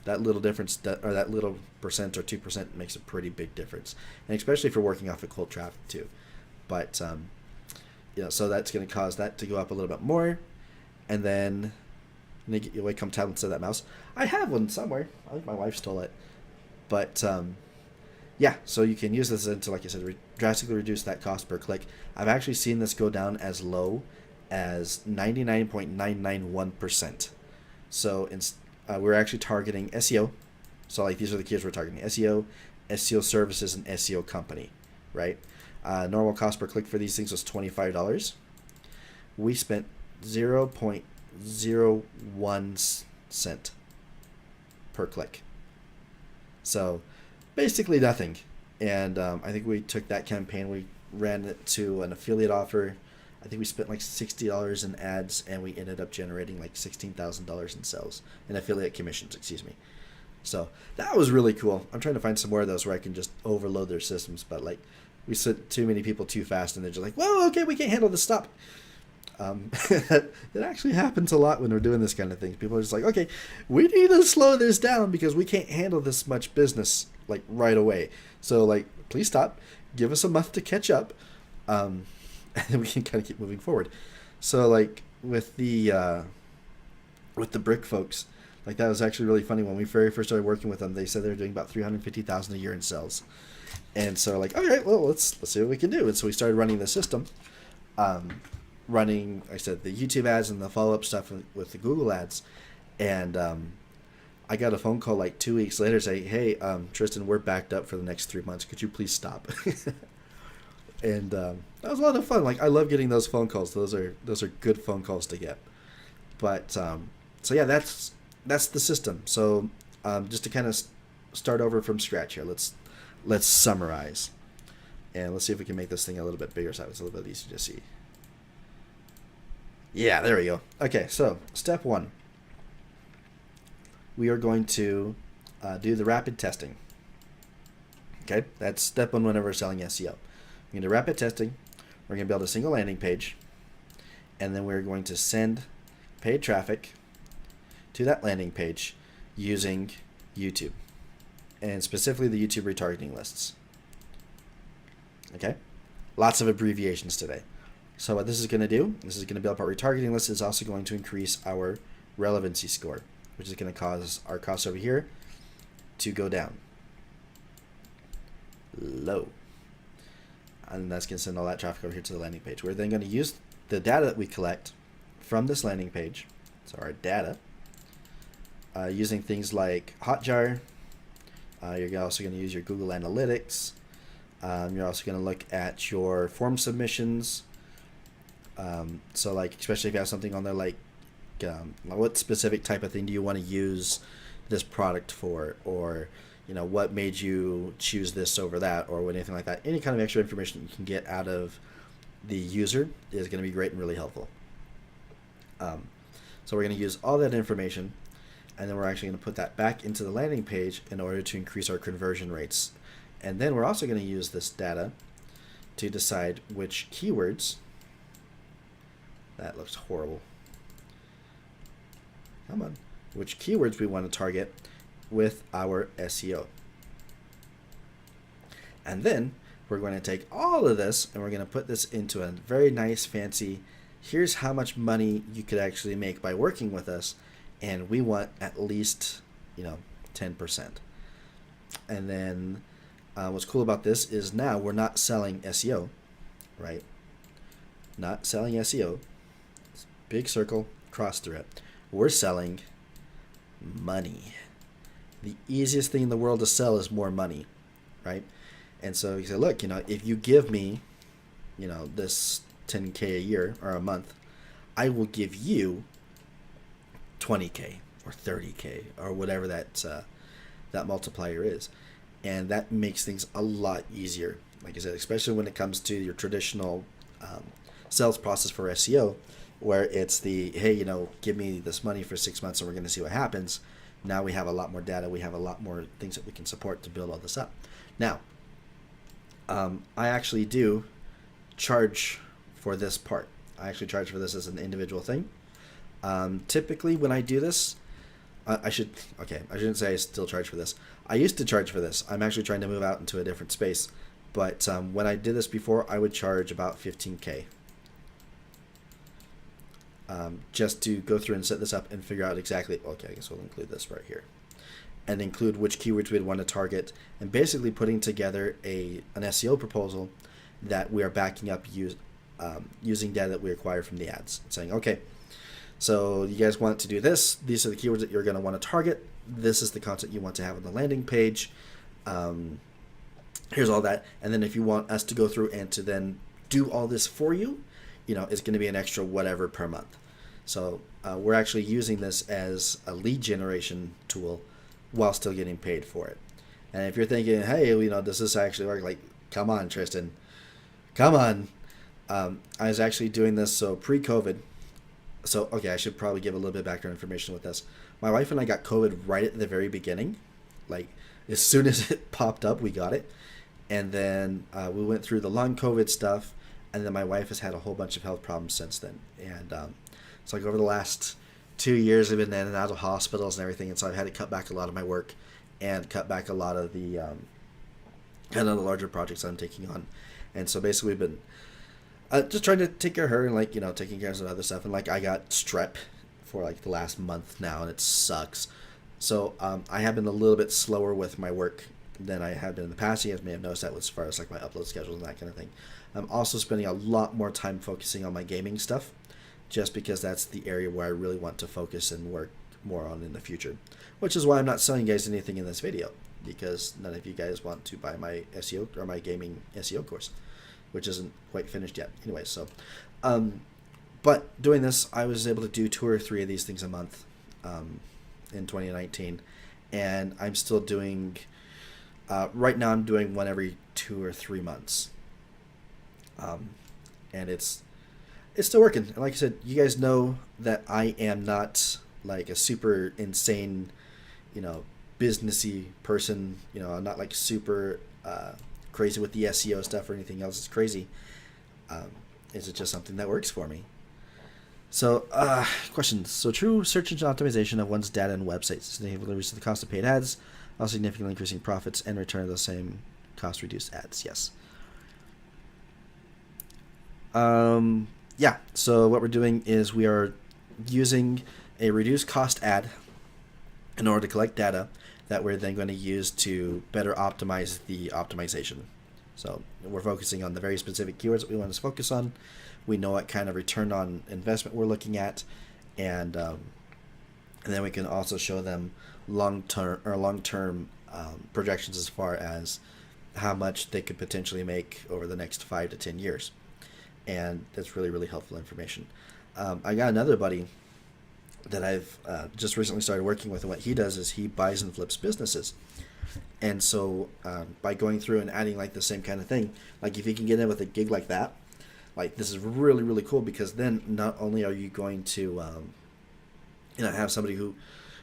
Speaker 1: That little difference, or that little percent or 2% makes a pretty big difference, and especially for working off of cold traffic too. But so that's going to cause that to go up a little bit more, and then wait, come tab instead of that mouse. I have one somewhere. I think my wife stole it, but so you can use this to, like I said, drastically reduce that cost per click. I've actually seen this go down as low as 99.991%. So we're actually targeting SEO. So like these are the keywords we're targeting: SEO, SEO services, and SEO company, right? Normal cost per click for these things was $25. We spent 0.01 cent per click. So basically nothing. And I think we took that campaign, we ran it to an affiliate offer. I think we spent like $60 in ads, and we ended up generating like $16,000 in sales, in affiliate commissions, excuse me. So that was really cool. I'm trying to find some more of those where I can just overload their systems, but like we sent too many people too fast, and they're just like, "Whoa, okay, we can't handle this. Stop." It actually happens a lot when we're doing this kind of thing. People are just like, "Okay, we need to slow this down because we can't handle this much business like right away. So like, please stop. Give us a month to catch up." And then we can kind of keep moving forward. So like with the brick folks, like that was actually really funny. When we very first started working with them, they said they were doing about $350,000 a year in sales. And so like, all right, well, let's see what we can do. And so we started running the system, running, like I said, the YouTube ads and the follow-up stuff with the Google ads. And I got a phone call like 2 weeks later saying, "Hey, Triston, we're backed up for the next 3 months. Could you please stop?" And that was a lot of fun. Like, I love getting those phone calls. Those are good phone calls to get. But so yeah, that's the system. So just to kind of start over from scratch here, let's summarize, and let's see if we can make this thing a little bit bigger so it's a little bit easier to see. Yeah, there we go. Okay, so step 1, we are going to do the rapid testing. Okay, that's step 1 whenever we're selling SEO. We're going to do rapid testing. We're going to build a single landing page, and then we're going to send paid traffic to that landing page using YouTube, and specifically the YouTube retargeting lists. Okay, lots of abbreviations today. So what this is going to do, this is going to build up our retargeting list. Is also going to increase our relevancy score, which is going to cause our costs over here to go down low. And that's going to send all that traffic over here to the landing page. We're then going to use the data that we collect from this landing page, so our data, using things like Hotjar. You're also going to use your Google Analytics. You're also going to look at your form submissions. So like, especially if you have something on there like what specific type of thing do you want to use this product for, or what made you choose this over that, or anything like that. Any kind of extra information you can get out of the user is going to be great and really helpful. So we're going to use all that information, and then we're actually going to put that back into the landing page in order to increase our conversion rates. And then we're also going to use this data to decide which keywords. That looks horrible. Come on. Which keywords we want to target with our SEO. And then we're going to take all of this and we're going to put this into a very nice fancy, here's how much money you could actually make by working with us, and we want at least 10%. And then what's cool about this is now we're not selling SEO, right? Not selling SEO. Big circle, cross through it. We're selling money. The easiest thing in the world to sell is more money, right? And so you say, look, if you give me, this 10K a year or a month, I will give you 20K or 30K or whatever that multiplier is. And that makes things a lot easier. Like I said, especially when it comes to your traditional sales process for SEO, where it's the, hey, give me this money for 6 months and we're going to see what happens. Now we have a lot more data. We have a lot more things that we can support to build all this up. Now, I actually do charge for this part. I actually charge for this as an individual thing. Typically when I do this, I shouldn't say I still charge for this. I used to charge for this. I'm actually trying to move out into a different space. But when I did this before, I would charge about $15K. Just to go through and set this up and figure out exactly, okay, I guess we'll include this right here. And include which keywords we'd want to target, and basically putting together an SEO proposal that we are backing up using data that we acquire from the ads. Saying, okay, so you guys want to do this. These are the keywords that you're going to want to target. This is the content you want to have on the landing page. Here's all that. And then if you want us to go through and to then do all this for you, it's going to be an extra whatever per month. So we're actually using this as a lead generation tool while still getting paid for it. And if you're thinking, hey, does this actually work? Like, come on, Triston. Come on. I was actually doing this pre-COVID. So, okay, I should probably give a little bit of background information with this. My wife and I got COVID right at the very beginning. Like, as soon as it popped up, we got it. And then we went through the long COVID stuff. And then my wife has had a whole bunch of health problems since then. And it's like over the last 2 years, I've been in and out of hospitals and everything. And so I've had to cut back a lot of my work and cut back a lot of the kind of the larger projects I'm taking on. And so basically we've been just trying to take care of her and taking care of some other stuff. And I got strep for the last month now, and it sucks. So I have been a little bit slower with my work than I have been in the past. You guys may have noticed that as far as my upload schedule and that kind of thing. I'm also spending a lot more time focusing on my gaming stuff, just because that's the area where I really want to focus and work more on in the future. Which is why I'm not selling you guys anything in this video, because none of you guys want to buy my SEO or my gaming SEO course, which isn't quite finished yet. Anyway, so, but doing this, I was able to do 2 or 3 of these things a month in 2019, and I'm still doing, right now I'm doing one every 2 or 3 months, and it's still working. And like I said, you guys know that I am not a super insane, businessy person. I'm not super crazy with the SEO stuff or anything else. It's crazy. Is it just something that works for me? So, questions. So, true search engine optimization of one's data and websites significantly reduces the cost of paid ads, while significantly increasing profits and return of those same cost-reduced ads. Yes. Yeah. So what we're doing is we are using a reduced cost ad in order to collect data that we're then going to use to better optimize the optimization. So we're focusing on the very specific keywords that we want to focus on. We know what kind of return on investment we're looking at, and then we can also show them long-term projections as far as how much they could potentially make over the next 5 to 10 years. And that's really, really helpful information. I got another buddy that I've just recently started working with, and what he does is he buys and flips businesses. And so by going through and adding the same kind of thing, if you can get in with a gig like that, this is really, really cool, because then not only are you going to have somebody who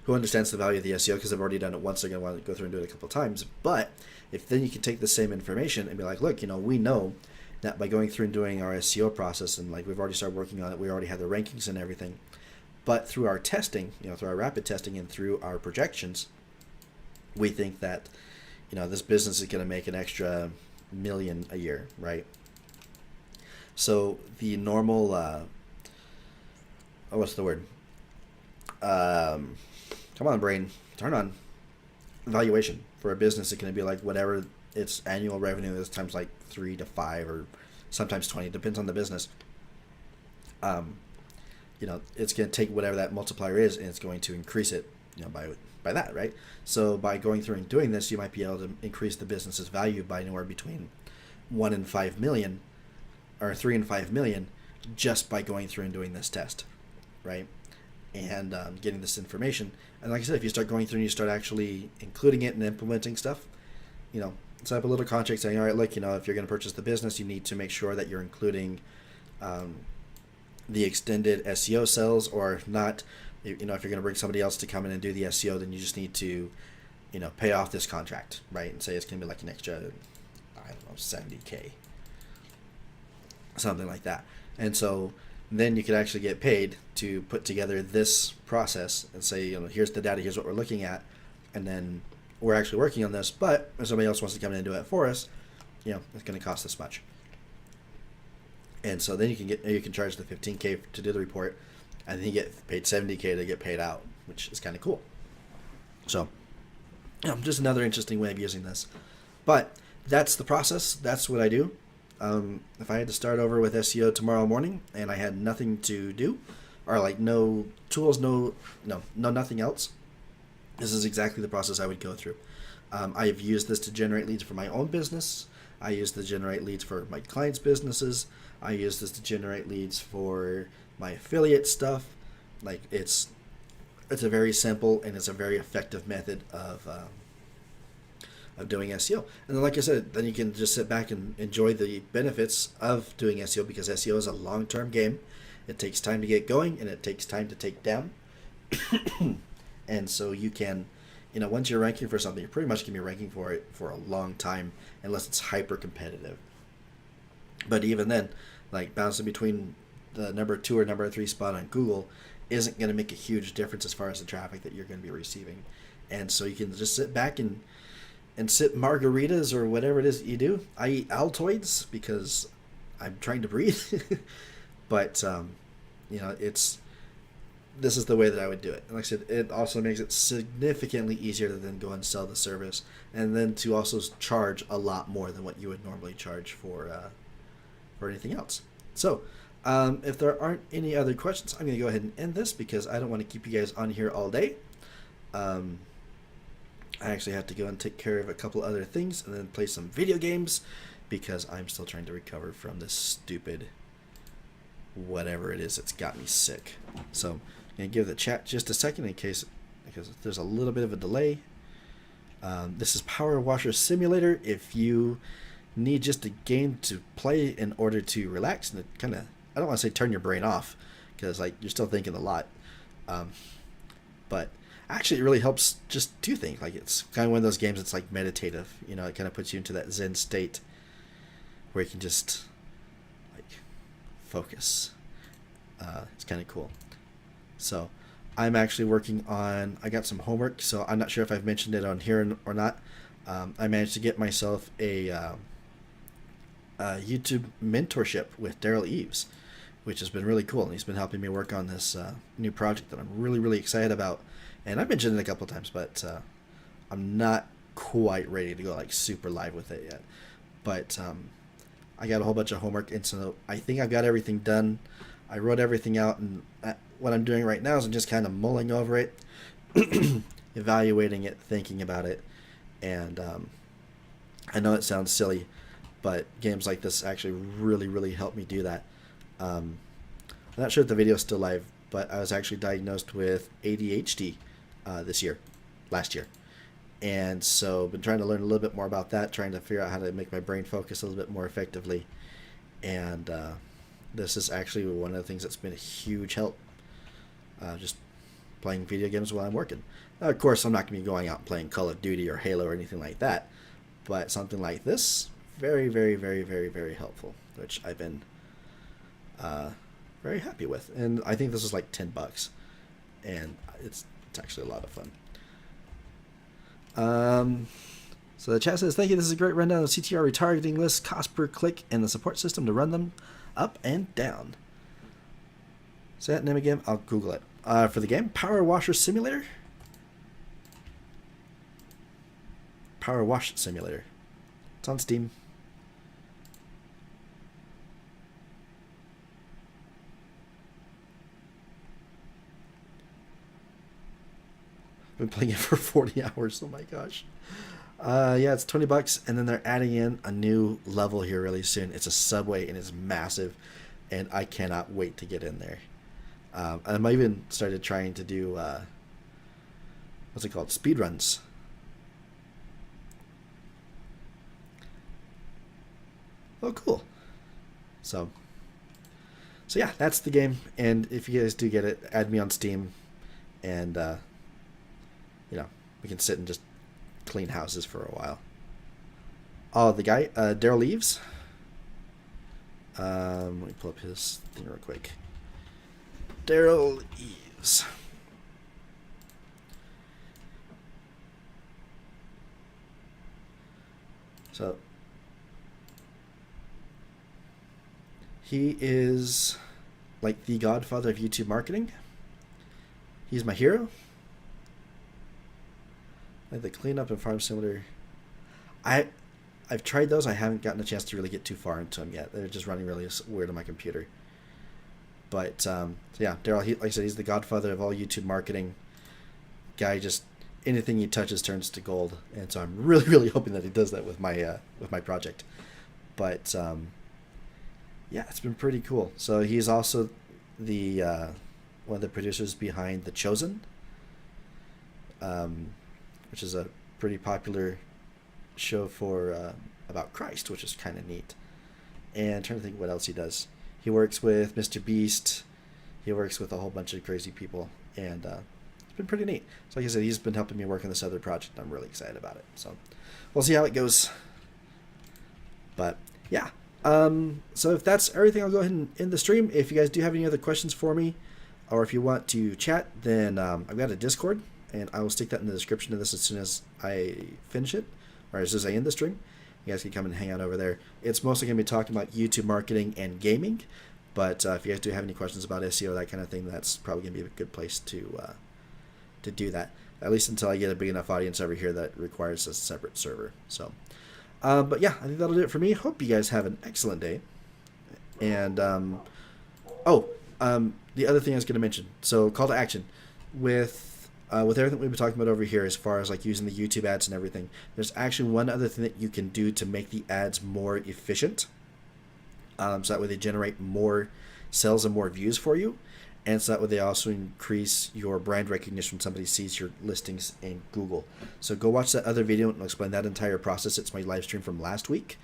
Speaker 1: understands the value of the SEO, because they've already done it once, they're going to want to go through and do it a couple of times. But if then you can take the same information and be like, look, we know that by going through and doing our SEO process, and we've already started working on it, we already have the rankings and everything. But through our testing, through our rapid testing and through our projections, we think that, this business is going to make an extra $1 million a year, right? So the normal, what's the word? Come on, brain, turn on. Valuation for a business is going to be whatever its annual revenue is times 3 to 5 or sometimes 20, depends on the business. It's going to take whatever that multiplier is, and it's going to increase it, by that, right? So by going through and doing this, you might be able to increase the business's value by anywhere between 1 and 5 million, or 3 and 5 million, just by going through and doing this test, right? And getting this information. And like I said, if you start going through and you start actually including it and implementing stuff, set up a little contract saying, all right, look, if you're going to purchase the business, you need to make sure that you're including the extended SEO cells, or if not, if you're going to bring somebody else to come in and do the SEO, then you just need to, pay off this contract, right? And say it's going to be like an extra, I don't know, 70K, something like that. And so then you could actually get paid to put together this process and say, here's the data, here's what we're looking at, and then we're actually working on this, but if somebody else wants to come in and do it for us, it's going to cost this much. And so then you can charge the 15K to do the report, and then you get paid 70K to get paid out, which is kind of cool. So, just another interesting way of using this. But that's the process. That's what I do. If I had to start over with SEO tomorrow morning and I had nothing to do, or like no tools, nothing else, this is exactly the process I would go through. I've used this to generate leads for my own business. I use this to generate leads for my clients' businesses. I use this to generate leads for my affiliate stuff. Like it's a very simple and it's a very effective method of doing SEO. And then, like I said, then you can just sit back and enjoy the benefits of doing SEO, because SEO is a long-term game. It takes time to get going and it takes time to take down. And so you can, once you're ranking for something, you're pretty much going to be ranking for it for a long time, unless it's hyper competitive. But even then, like bouncing between the number 2 or number 3 spot on Google isn't going to make a huge difference as far as the traffic that you're going to be receiving. And so you can just sit back and sip margaritas or whatever it is that you do. I eat Altoids because I'm trying to breathe. But, this is the way that I would do it. And like I said, it also makes it significantly easier to then go and sell the service, and then to also charge a lot more than what you would normally charge for anything else. So, if there aren't any other questions, I'm going to go ahead and end this because I don't want to keep you guys on here all day. I actually have to go and take care of a couple other things and then play some video games because I'm still trying to recover from this stupid whatever it is that's got me sick. So I'm going to give the chat just a second because there's a little bit of a delay. This is Power Washer Simulator. If you need just a game to play in order to relax and kind of, I don't want to say turn your brain off, because like you're still thinking a lot, but actually it really helps just do things. Like it's kind of one of those games that's like meditative, it kind of puts you into that Zen state where you can just like focus. It's kind of cool. So I'm actually working on, I got some homework, so I'm not sure if I've mentioned it on here or not. I managed to get myself a YouTube mentorship with Daryl Eves, which has been really cool. And he's been helping me work on this new project that I'm really, really excited about. And I've mentioned it a couple of times, but I'm not quite ready to go like super live with it yet. But I got a whole bunch of homework, and so I think I've got everything done. I wrote everything out, and what I'm doing right now is I'm just kind of mulling over it, evaluating it, thinking about it. And I know it sounds silly, but games like this actually really, really help me do that. I'm not sure if the video is still live, but I was actually diagnosed with ADHD last year. And so I've been trying to learn a little bit more about that, trying to figure out how to make my brain focus a little bit more effectively. And this is actually one of the things that's been a huge help, just playing video games while I'm working. Now, of course, I'm not going to be going out and playing Call of Duty or Halo or anything like that, but something like this, very, very, very, very, very helpful, which I've been very happy with. And I think this is like $10, and it's actually a lot of fun. So the chat says, thank you, this is a great rundown of CTR retargeting lists, cost per click, and the support system to run them up and down. Say that name again, I'll Google it. For the game, Power Washer Simulator. Power Wash Simulator. It's on Steam. Been playing it for 40 hours. Oh my gosh. Yeah, it's $20, and then they're adding in a new level here really soon. It's a subway, and it's massive, and I cannot wait to get in there. I even started trying to do what's it called? Speed runs. Oh, cool. So So yeah, that's the game. And if you guys do get it, add me on Steam, and we can sit and just clean houses for a while. Oh, the guy, Daryl Leaves. Let me pull up his thing real quick. Daryl Eves. So he is like the godfather of YouTube marketing. He's my hero. Like the cleanup and farm simulator. I've tried those. I haven't gotten a chance to really get too far into them yet. They're just running really weird on my computer. But yeah, Daryl, like I said, he's the godfather of all YouTube marketing. Guy, just anything he touches turns to gold, and so I'm really, really hoping that he does that with my project. But yeah, it's been pretty cool. So he's also the one of the producers behind The Chosen, which is a pretty popular show for about Christ, which is kind of neat. And I'm trying to think what else he does. He works with Mr. Beast. He works with a whole bunch of crazy people, and it's been pretty neat. So like I said, he's been helping me work on this other project. I'm really excited about it. So we'll see how it goes. But yeah. So if that's everything, I'll go ahead and end the stream. If you guys do have any other questions for me, or if you want to chat, then I've got a Discord, and I will stick that in the description of this as soon as I finish it, or as soon as I end the stream. You guys can come and hang out over there. It's mostly going to be talking about YouTube marketing and gaming, but if you guys do have any questions about SEO, that kind of thing, that's probably going to be a good place to do that, at least until I get a big enough audience over here that requires a separate server. So, but yeah, I think that'll do it for me. Hope you guys have an excellent day. And, the other thing I was going to mention, so call to action. With everything we've been talking about over here as far as like using the YouTube ads and everything, there's actually one other thing that you can do to make the ads more efficient. So that way they generate more sales and more views for you. And so that way they also increase your brand recognition when somebody sees your listings in Google. So go watch that other video and I'll explain that entire process. It's my live stream from last week.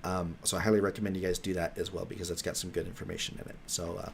Speaker 1: So I highly recommend you guys do that as well because it's got some good information in it. So